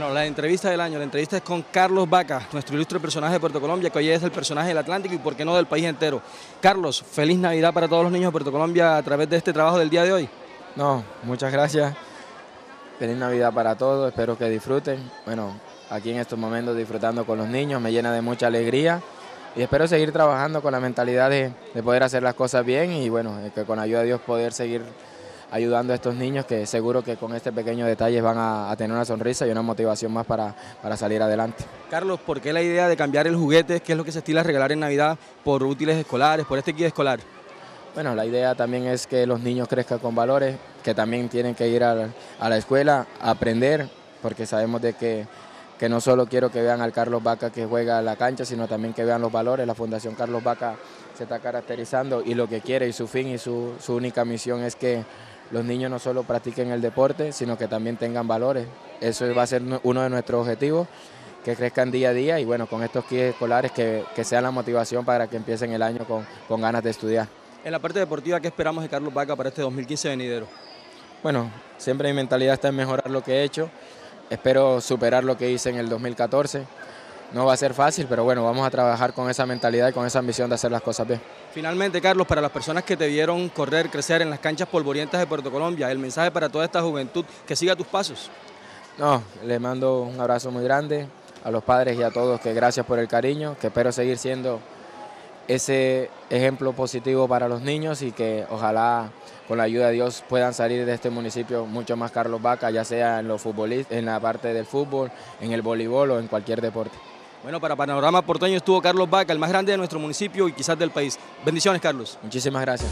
Bueno, la entrevista del año, la entrevista es con Carlos Vaca, nuestro ilustre personaje de Puerto Colombia, que hoy es el personaje del Atlántico y por qué no del país entero. Carlos, feliz Navidad para todos los niños de Puerto Colombia a través de este trabajo del día de hoy. No, muchas gracias. Feliz Navidad para todos, espero que disfruten. Bueno, aquí en estos momentos disfrutando con los niños, me llena de mucha alegría y espero seguir trabajando con la mentalidad de poder hacer las cosas bien y bueno, que con ayuda de Dios poder seguir ayudando a estos niños que seguro que con este pequeño detalle van a tener una sonrisa y una motivación más para salir adelante. Carlos, ¿por qué la idea de cambiar el juguete, qué es lo que se estila regalar en Navidad, por útiles escolares, por este kit escolar? Bueno, la idea también es que los niños crezcan con valores, que también tienen que ir a la escuela a aprender, porque sabemos de que no solo quiero que vean al Carlos Vaca que juega a la cancha, sino también que vean los valores. La Fundación Carlos Vaca se está caracterizando y lo que quiere y su fin y su única misión es que los niños no solo practiquen el deporte, sino que también tengan valores. Eso va a ser uno de nuestros objetivos, que crezcan día a día y bueno, con estos kits escolares que sean la motivación para que empiecen el año con ganas de estudiar. En la parte deportiva, ¿qué esperamos de Carlos Vaca para este 2015 venidero? Bueno, siempre mi mentalidad está en mejorar lo que he hecho. Espero superar lo que hice en el 2014. No va a ser fácil, pero bueno, vamos a trabajar con esa mentalidad y con esa ambición de hacer las cosas bien. Finalmente, Carlos, para las personas que te vieron correr, crecer en las canchas polvorientas de Puerto Colombia, el mensaje para toda esta juventud que siga tus pasos. No, les mando un abrazo muy grande a los padres y a todos, que gracias por el cariño, que espero seguir siendo ese ejemplo positivo para los niños y que ojalá con la ayuda de Dios puedan salir de este municipio mucho más Carlos Vaca, ya sea en la parte del fútbol, en el voleibol o en cualquier deporte. Bueno, para Panorama Porteño estuvo Carlos Vaca, el más grande de nuestro municipio y quizás del país. Bendiciones, Carlos. Muchísimas gracias.